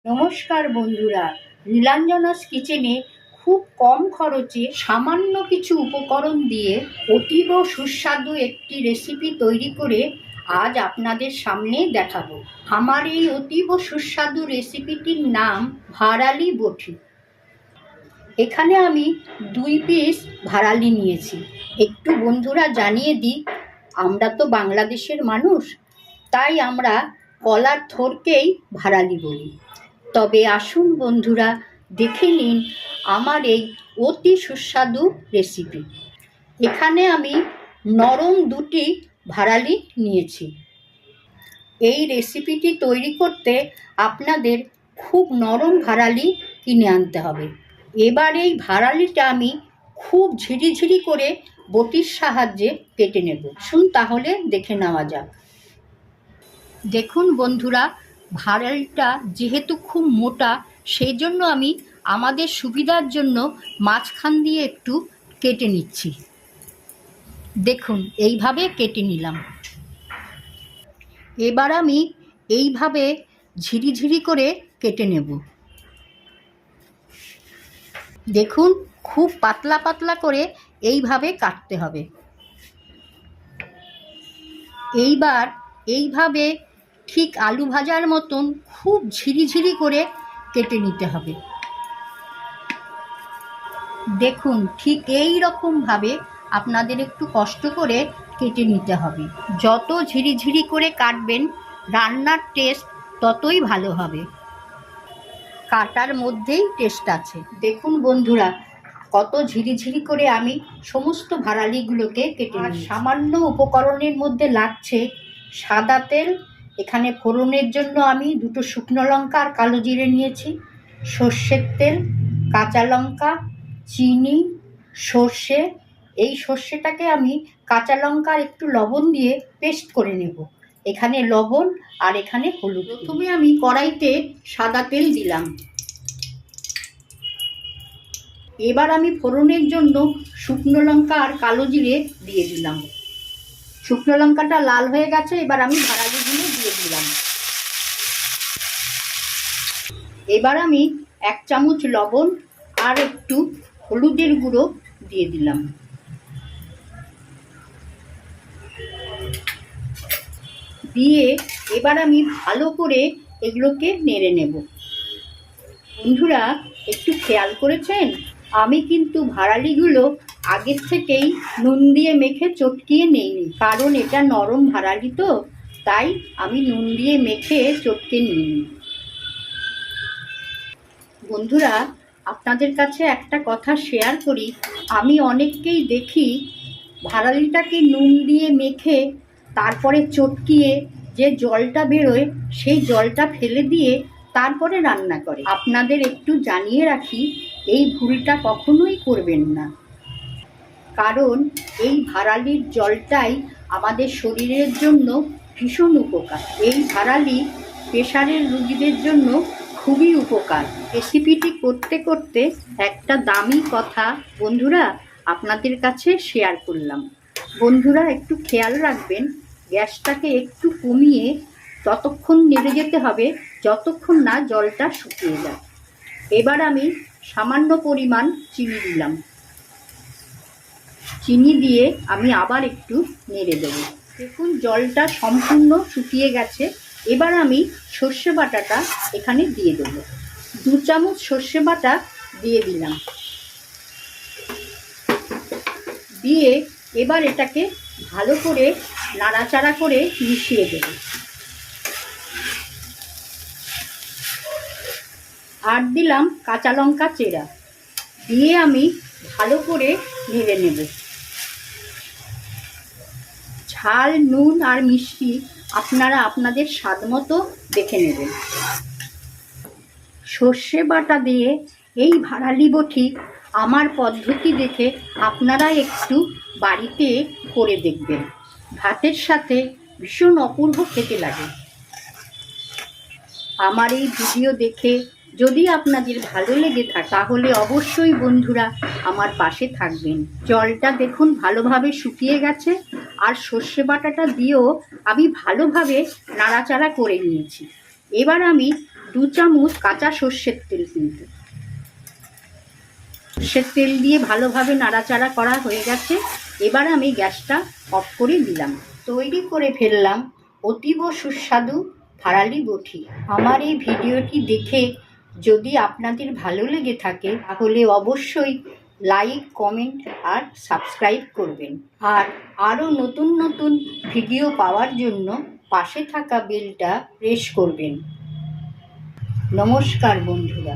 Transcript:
নমস্কার বন্ধুরা, নীলাঞ্জনাস কিচেনে খুব কম খরচে সামান্য কিছু উপকরণ দিয়ে অতীব সুস্বাদু একটি রেসিপি তৈরি করে আজ আপনাদের সামনে দেখাবো। আমার এই অতীব সুস্বাদু রেসিপিটির নাম ভারালি বটি। এখানে আমি 2 পিস ভারালি নিয়েছি। একটু বন্ধুরা জানিয়ে দিই, আমরা তো বাংলাদেশের মানুষ, তাই আমরা কলার থোরকেই ভারালি বলি। তবে আসুন বন্ধুরা, দেখে নিন আমার এই অতি সুস্বাদু রেসিপি। এখানে আমি নরম 2টি ভারালি নিয়েছি। এই রেসিপিটি তৈরি করতে আপনাদের খুব নরম ভারালি কিনে আনতে হবে। এবার এই ভারালিটা আমি খুব ঝিরিঝিরি করে বটির সাহায্যে কেটে নেব। শুন তাহলে দেখে নেওয়া যাক। দেখুন বন্ধুরা, ভারালিটা যেহেতু খুব মোটা, সেই জন্য আমি আমাদের সুবিধার জন্য মাঝখান দিয়ে একটু কেটে নিচ্ছি। দেখুন এইভাবে কেটে নিলাম। এবার আমি এইভাবে ঝিরিঝিরি করে কেটে নেব। দেখুন খুব পাতলা পাতলা করে এইভাবে কাটতে হবে। এইবার এইভাবে ঠিক আলু ভাজার মতন খুব ঝিরিঝিরি করে কেটে নিতে হবে। দেখুন ঠিক এই রকমভাবে আপনাদের একটু কষ্ট করে কেটে নিতে হবে। যত ঝিরিঝিরি করে কাটবেন রান্নার টেস্ট ততই ভালো হবে। কাটার মধ্যেই টেস্ট আছে। দেখুন বন্ধুরা, কত ঝিরিঝিরি করে আমি সমস্ত ভারালিগুলোকে কেটে নিই। সামান্য উপকরণের মধ্যে লাগছে সাদা তেল। এখানে ফোড়নের জন্য আমি 2টো শুকনো লঙ্কা আর কালো জিরে নিয়েছি, সর্ষের তেল, কাঁচা লঙ্কা, চিনি, সর্ষে। এই সর্ষেটাকে আমি কাঁচা লঙ্কা আর একটু লবণ দিয়ে পেস্ট করে নেব। এখানে লবণ আর এখানে হলুদ। প্রথমে আমি কড়াইতে সাদা তেল দিলাম। এবার আমি ফোড়নের জন্য শুকনো লঙ্কা আর কালো জিরে দিয়ে দিলাম। শুকনো লঙ্কাটা লাল হয়ে গেছে, এবার আমি ভারালিগুলো দিয়ে দিলাম। এবার আমি 1 চামচ লবণ আর একটু হলুদের গুঁড়ো দিয়ে দিলাম। দিয়ে এবার আমি ভালো করে এগুলোকে নেড়ে নেব। বন্ধুরা একটু খেয়াল করেছেন, আমি কিন্তু ভারালিগুলো আগের থেকেই নুন দিয়ে মেখে চটকিয়ে নিইনি, কারণ এটা নরম ভারালি তো, তাই আমি নুন দিয়ে মেখে চটকে নিইনি। বন্ধুরা আপনাদের কাছে একটা কথা শেয়ার করি, আমি অনেককেই দেখি ভারালিটাকে নুন দিয়ে মেখে তারপরে চটকিয়ে যে জলটা বেরোয় সেই জলটা ফেলে দিয়ে তারপরে রান্না করে। আপনাদের একটু জানিয়ে রাখি, এই ভুলটা কখনোই করবেন না, কারণ এই ভারালির জলটাই আমাদের শরীরের জন্য ভীষণ উপকার। এই ভারালি প্রেশারের রোগীদের জন্য খুবই উপকার। রেসিপিটি করতে করতে একটা দামি কথা বন্ধুরা আপনাদের কাছে শেয়ার করলাম। বন্ধুরা একটু খেয়াল রাখবেন, গ্যাসটাকে একটু কমিয়ে ততক্ষণ নেড়ে যেতে হবে যতক্ষণ না জলটা শুকিয়ে যায়। এবার আমি সামান্য পরিমাণ চিনি দিলাম। চিনি দিয়ে আমি আবার একটু নেড়ে দেব। দেখুন জলটা সম্পূর্ণ শুকিয়ে গেছে। এবার আমি সর্ষে বাটাটা এখানে দিয়ে দেব। 2 চামচ সর্ষে বাটা দিয়ে দিলাম। দিয়ে এবার এটাকে ভালো করে নাড়াচাড়া করে মিশিয়ে দেব। আর দিলাম কাঁচা লঙ্কা চেরা, দিয়ে আমি ভালো করে নেড়ে নেব। ঝাল, নুন আর মিষ্টি আপনারা আপনাদের স্বাদ মতো দেখে নেবেন। সর্ষে বাটা দিয়ে এই ভারালি বটি আমার পদ্ধতি দেখে আপনারা একটু বাড়িতে করে দেখবেন। ভাতের সাথে ভীষণ অপূর্ব খেতে লাগে। আমার এই ভিডিও দেখে যদি আপনাদের ভালো লেগে থাকে তাহলে অবশ্যই বন্ধুরা আমার পাশে থাকবেন। জলটা দেখুন ভালোভাবে শুকিয়ে গেছে, আর সর্ষে বাটাটা দিয়েও আমি ভালোভাবে নাড়াচাড়া করে নিয়েছি। এবার আমি 2 চামচ কাঁচা সর্ষের তেল, কিন্তু সর্ষের তেল দিয়ে ভালোভাবে নাড়াচাড়া করা হয়ে গেছে। এবার আমি গ্যাসটা অফ করে দিলাম। তৈরি করে ফেললাম অতীব সুস্বাদু ফারালি বটি। আমার এই ভিডিওটি দেখে যদি আপনাদের ভালো লেগে থাকে তাহলে অবশ্যই লাইক, কমেন্ট আর সাবস্ক্রাইব করবেন। আর আরও নতুন নতুন ভিডিও পাওয়ার জন্য পাশে থাকা বেলটা প্রেস করবেন। নমস্কার বন্ধুরা।